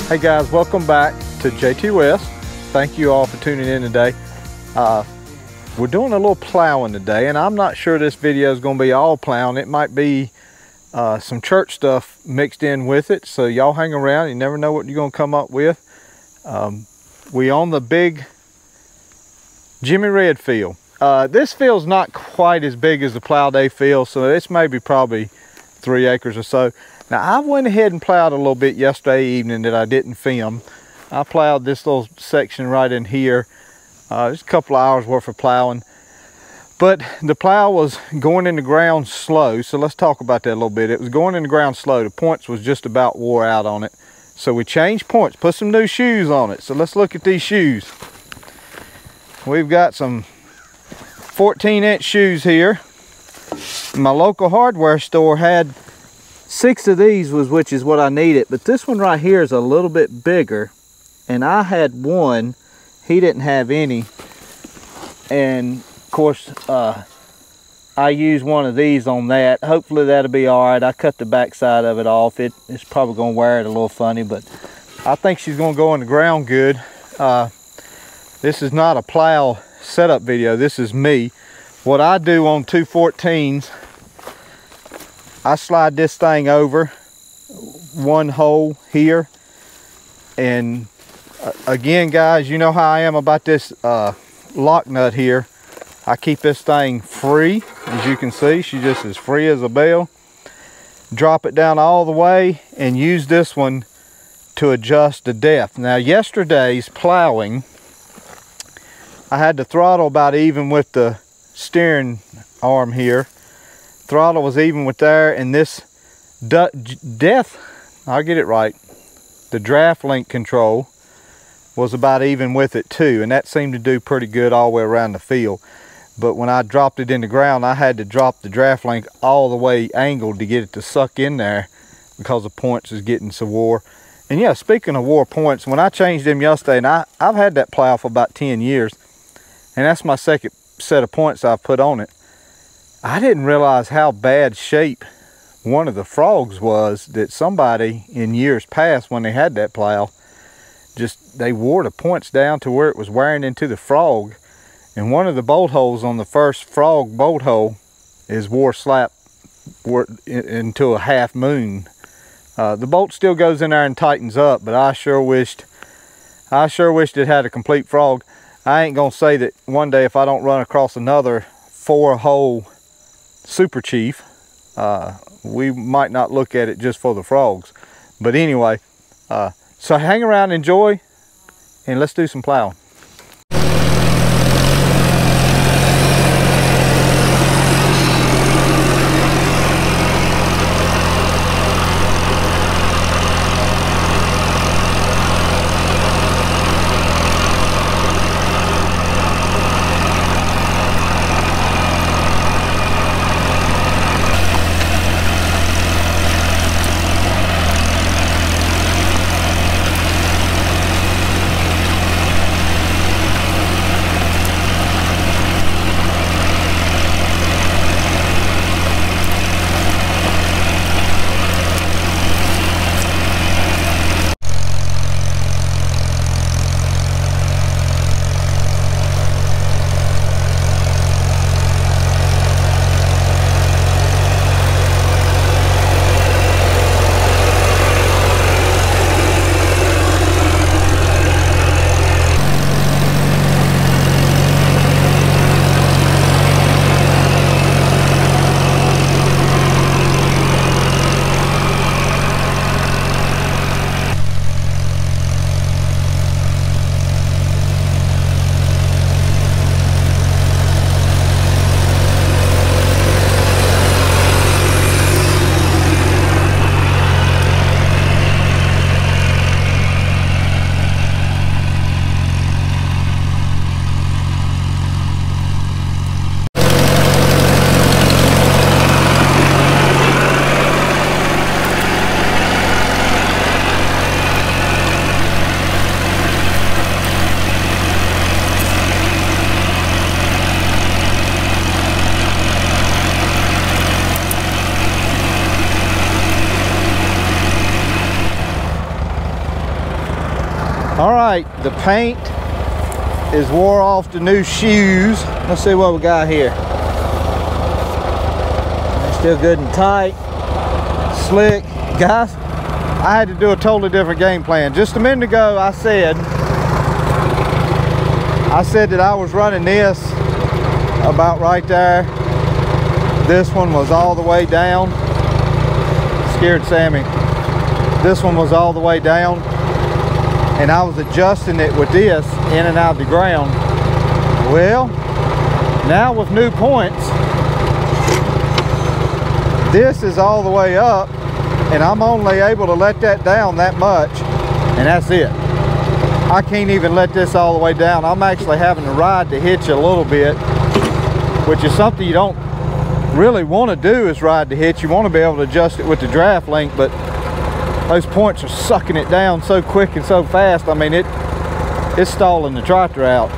Hey guys, welcome back to Jtwes. Thank you all for tuning in today. We're doing a little plowing today, and I'm not sure this video is going to be all plowing. It might be some church stuff mixed in with it, so y'all hang around. You never know what you're going to come up with. We on the big Jimmy Red field. This field's not quite as big as the plow day field, so it's maybe probably 3 acres or so. Now I went ahead and plowed a little bit yesterday evening that I didn't film. I plowed this little section right in here. Just a couple of hours worth of plowing. But the plow was going in the ground slow, so let's talk about that a little bit. It was going in the ground slow. The points was just about wore out on it. So we changed points, put some new shoes on it. So let's look at these shoes. We've got some 14-inch shoes here. My local hardware store had 6 of these, which is what I needed, but this one right here is a little bit bigger, and I had one. He didn't have any, and of course I used one of these on that. Hopefully that'll be all right. I cut the back side of it off. It's probably gonna wear it a little funny, but I think she's gonna go in the ground good. This is not a plow setup video. This is me. What I do on 214s, I slide this thing over one hole here, and again guys, you know how I am about this lock nut here. I keep this thing free. As you can see, she's just as free as a bell. Drop it down all the way and use this one to adjust the depth. Now yesterday's plowing, I had the throttle about even with the steering arm here. Throttle was even with there, and this I'll get it right, the draft link control was about even with it too, and that seemed to do pretty good all the way around the field. But when I dropped it in the ground, I had to drop the draft link all the way angled to get it to suck in there because the points is getting so wore. And yeah, speaking of wore points, when I changed them yesterday, and I've had that plow for about 10 years, and that's my second set of points I've put on it. I didn't realize how bad shape one of the frogs was, that somebody in years past when they had that plow, they wore the points down to where it was wearing into the frog. And one of the bolt holes on the first frog bolt hole is wore into a half moon. The bolt still goes in there and tightens up, but I sure wished it had a complete frog. I ain't gonna say that one day if I don't run across another 4-hole Super Chief, we might not look at it just for the frogs. But anyway, so hang around, enjoy, and let's do some plowing. right, the paint is wore off the new shoes. Let's see what we got here. They're still good and tight, slick. Guys, I had to do a totally different game plan. Just a minute ago, I said that I was running this about right there. This one was all the way down. Scared Sammy. This one was all the way down, and I was adjusting it with this in and out of the ground. Well, now with new points, this is all the way up, and I'm only able to let that down that much, and that's it. I can't even let this all the way down. I'm actually having to ride the hitch a little bit, which is something you don't really want to do, is ride the hitch. You want to be able to adjust it with the draft link, but those points are sucking it down so quick and so fast. I mean, it's stalling the tractor out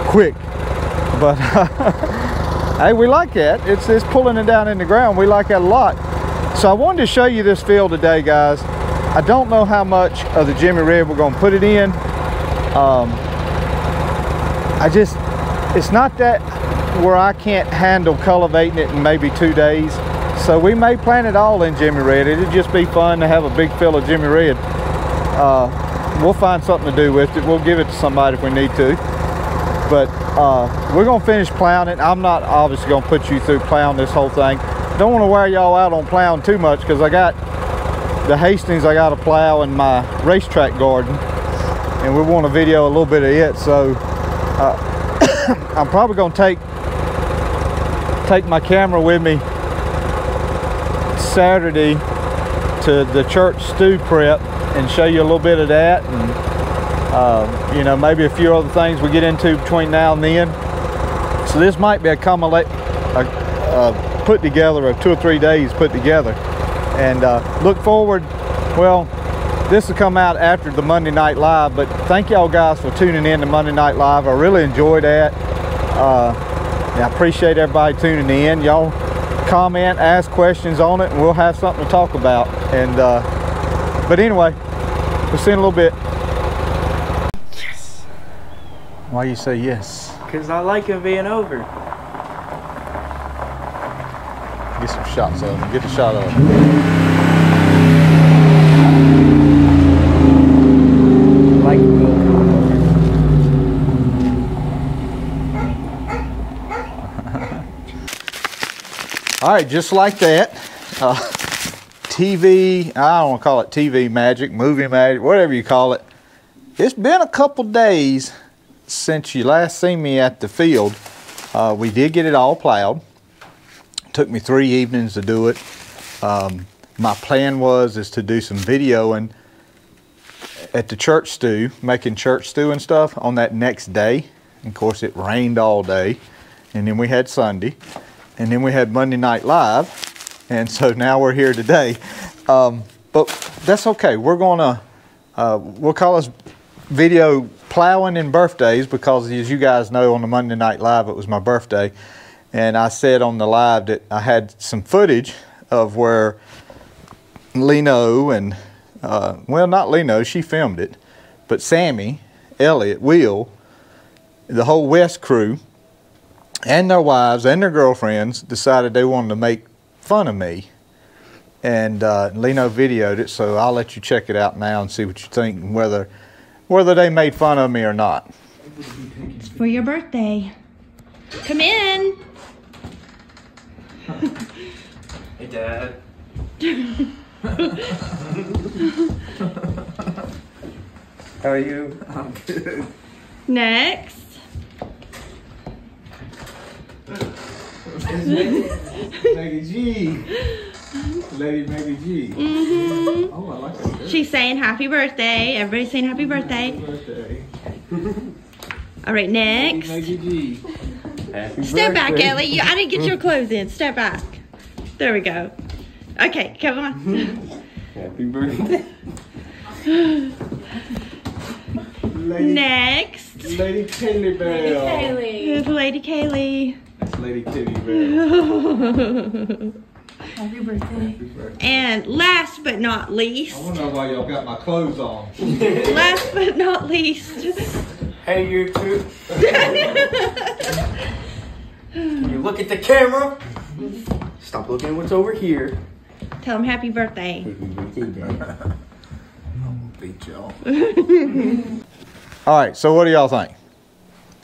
quick. But hey, we like that. It's pulling it down in the ground. We like that a lot. So I wanted to show you this field today, guys. I don't know how much of the Jimmy Red we're going to put it in. It's not that where I can't handle cultivating it in maybe 2 days. So we may plant it all in Jimmy Red. It'd just be fun to have a big field of Jimmy Red. We'll find something to do with it. We'll give it to somebody if we need to. But we're gonna finish plowing it. I'm not obviously gonna put you through plowing this whole thing. Don't want to wear y'all out on plowing too much, because I got the Hastings I got to plow in my racetrack garden, and we want to video a little bit of it. So I'm probably gonna take my camera with me Saturday to the church stew prep and show you a little bit of that, and you know, maybe a few other things we get into between now and then. So this might be a put together of 2 or 3 days put together, and look forward. Well, this will come out after the Monday Night Live, but thank y'all guys for tuning in to Monday Night Live. I really enjoyed that. I appreciate everybody tuning in. Y'all comment, ask questions on it, and we'll have something to talk about. And but anyway, we'll see in a little bit. Yes. Why you say yes? Because I like him being over. Get some shots of him. Get a shot of him. I like him being over. All right, just like that. TV, I don't want to call it TV magic, movie magic, whatever you call it. It's been a couple days since you last seen me at the field. We did get it all plowed. Took me 3 evenings to do it. My plan is to do some videoing at the church stew, making church stew and stuff on that next day. And of course, it rained all day, and then we had Sunday, and then we had Monday Night Live, and so now we're here today. But that's okay. We're gonna we'll call this video plowing and birthdays, because as you guys know, on the Monday Night Live it was my birthday. And I said on the live that I had some footage of where Leno and, well, not Leno, she filmed it, but Sammy, Elliot, Will, the whole West crew, and their wives and their girlfriends decided they wanted to make fun of me. And Leno videoed it, so I'll let you check it out now and see what you think, and whether they made fun of me or not. It's for your birthday. Come in. Hey, Dad. How are you? I'm good. Next. Maggie G. Lady Maggie G. Mm-hmm. Oh, I like that. She's saying happy birthday. Everybody's saying happy birthday. Happy birthday. All right, next. Maggie G. Happy Step birthday. back, Ellie. I didn't get your clothes in. Step back. There we go. Okay, come on. Happy birthday. Next. Lady Kaylee Bell. Here's Lady Kaylee. That's Lady Kitty Bell. Happy birthday. And last but not least. I wanna know why y'all got my clothes on. Last but not least. Hey, you two. You look at the camera. Stop looking what's over here. Tell him happy birthday. Beat y'all. All right, so what do y'all think?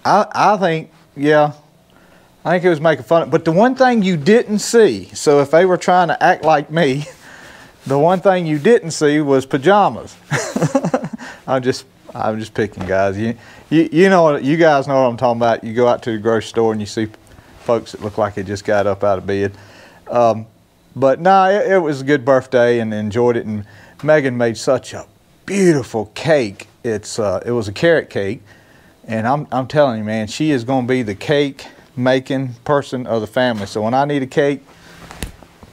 I think, yeah, I think it was making fun of, but the one thing you didn't see, so if they were trying to act like me, the one thing you didn't see was pajamas. I'm just picking, guys. You know, you guys know what I'm talking about. You go out to the grocery store and you see folks that look like they just got up out of bed. But no, it was a good birthday and enjoyed it. And Megan made such a beautiful cake. It was a carrot cake, and I'm telling you, man, she is going to be the cake making person of the family. So when I need a cake,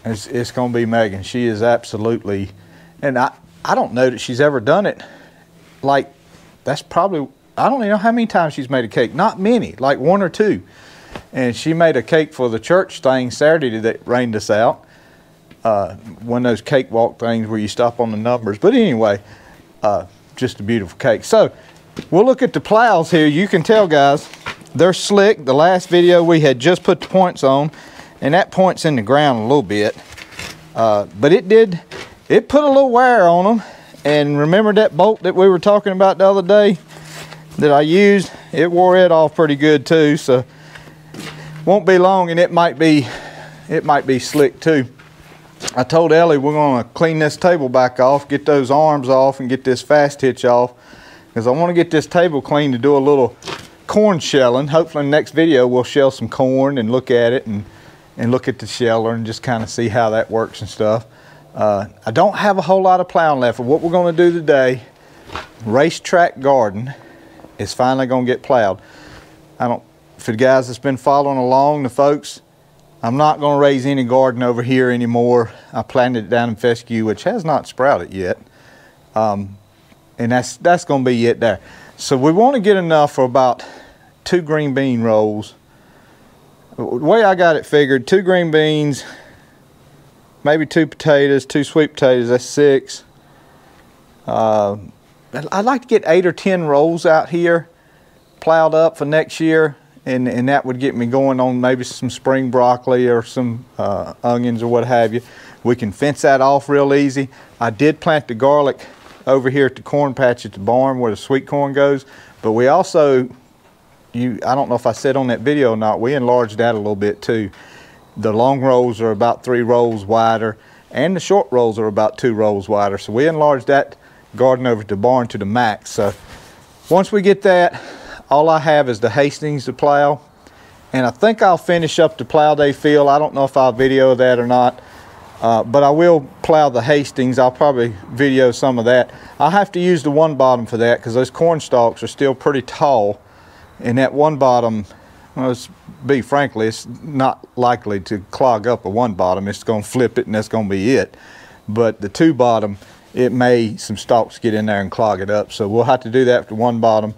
it's going to be Megan. She is absolutely, and I don't know that she's ever done it. Like, that's probably, I don't even know how many times she's made a cake. Not many, like 1 or 2. And she made a cake for the church thing Saturday that rained us out. One of those cakewalk things where you stop on the numbers. But anyway, just a beautiful cake. So we'll look at the plows here. You can tell, guys, they're slick. The last video we had just put the points on, and that point's in the ground a little bit. But it put a little wear on them. And remember that bolt that we were talking about the other day that I used? It wore it off pretty good too. So won't be long, and it might be slick too. I told Ellie we're going to clean this table back off, get those arms off, and get this fast hitch off, because I want to get this table clean to do a little corn shelling. Hopefully in the next video we'll shell some corn and look at it and look at the sheller and just kind of see how that works and stuff. I don't have a whole lot of plowing left. But what we're going to do today, racetrack garden is finally going to get plowed. For the guys that's been following along, the folks, I'm not going to raise any garden over here anymore. I planted it down in fescue, which has not sprouted yet. And that's going to be it there. So we want to get enough for about 2 green bean rolls. The way I got it figured, 2 green beans, maybe 2 potatoes, 2 sweet potatoes, that's 6. I'd like to get 8 or 10 rolls out here plowed up for next year. And that would get me going on maybe some spring broccoli or some onions or what have you. We can fence that off real easy. I did plant the garlic over here at the corn patch at the barn where the sweet corn goes. But we also, I don't know if I said on that video or not, we enlarged that a little bit too. The long rows are about 3 rows wider, and the short rows are about 2 rows wider. So we enlarged that garden over at the barn to the max. So once we get that, all I have is the Hastings to plow, and I think I'll finish up the plow day field. I don't know if I'll video that or not, but I will plow the Hastings. I'll probably video some of that. I'll have to use the 1 bottom for that because those corn stalks are still pretty tall, and that 1 bottom, well, let's be frankly, it's not likely to clog up a 1 bottom. It's going to flip it, and that's going to be it. But the 2 bottom, it may, some stalks get in there and clog it up. So we'll have to do that with the 1 bottom.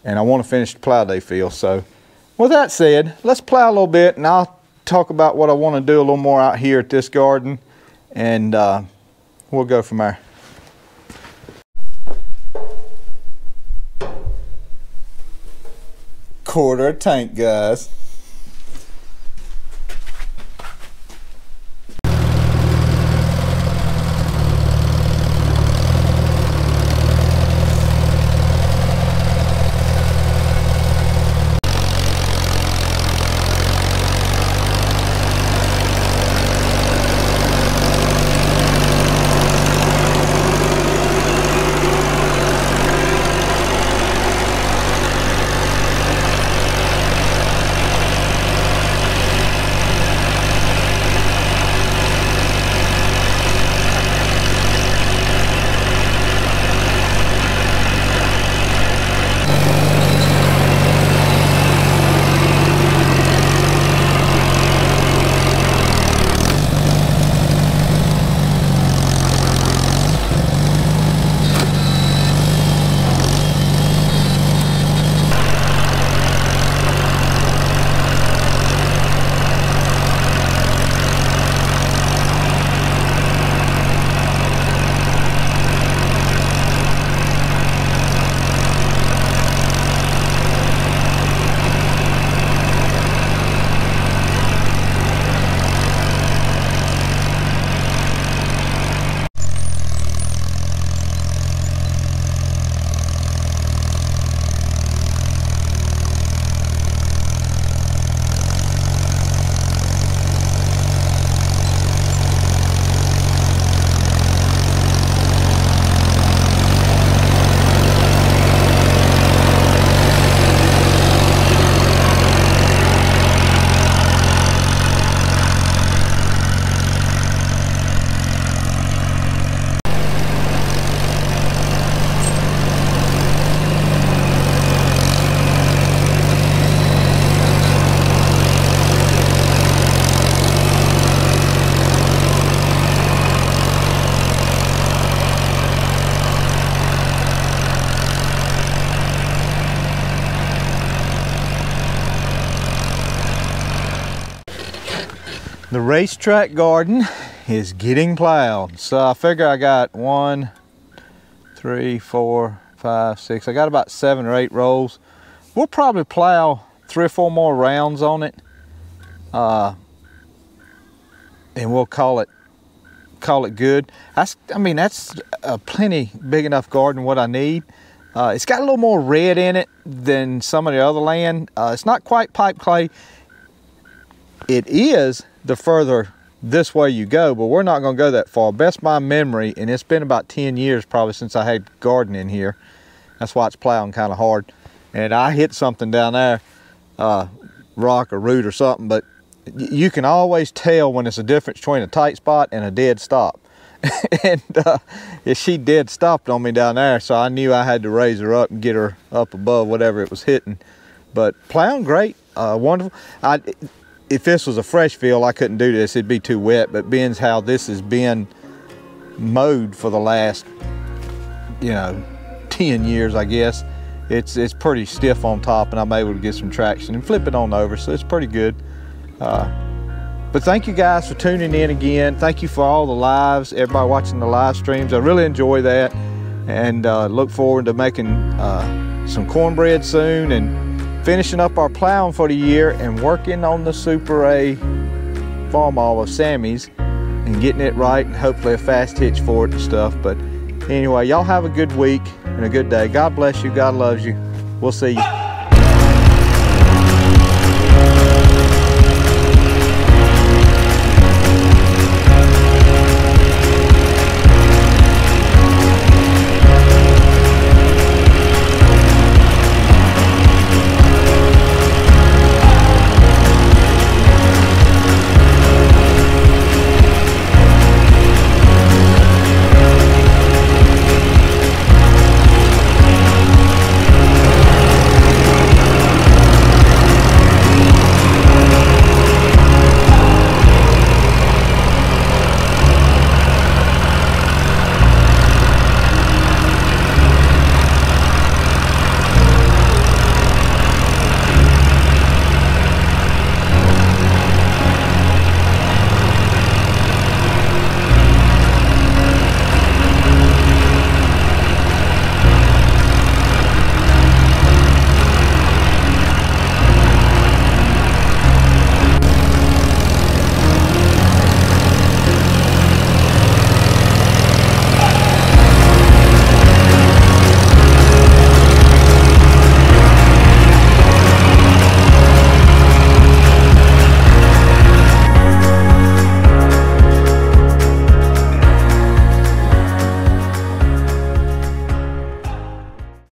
And I want to finish the plow day field. So with that said, let's plow a little bit, and I'll talk about what I want to do a little more out here at this garden, and we'll go from there. Quarter tank, guys. The racetrack garden is getting plowed. So I figure I got 1, 3, 4, 5, 6. I got about 7 or 8 rolls. We'll probably plow 3 or 4 more rounds on it. And we'll call it good. That's a plenty big enough garden what I need. It's got a little more red in it than some of the other land. It's not quite pipe clay. It is the further this way you go, but we're not going to go that far. Best my memory, and it's been about 10 years probably since I had gardening here. That's why it's plowing kind of hard. And I hit something down there, rock or root or something, but you can always tell when it's a difference between a tight spot and a dead stop. And she dead stopped on me down there, so I knew I had to raise her up and get her up above whatever it was hitting. But plowing great, wonderful. If this was a fresh field, I couldn't do this, it'd be too wet, but being how this has been mowed for the last 10 years, I guess, it's pretty stiff on top, and I'm able to get some traction and flip it on over, so it's pretty good. But thank you guys for tuning in again. Thank you for all the lives, everybody watching the live streams. I really enjoy that, and look forward to making some cornbread soon and finishing up our plowing for the year and working on the Super A farm all of Sammy's and getting it right, and hopefully a fast hitch for it and stuff. But anyway, y'all have a good week and a good day. God bless you. God loves you. We'll see you.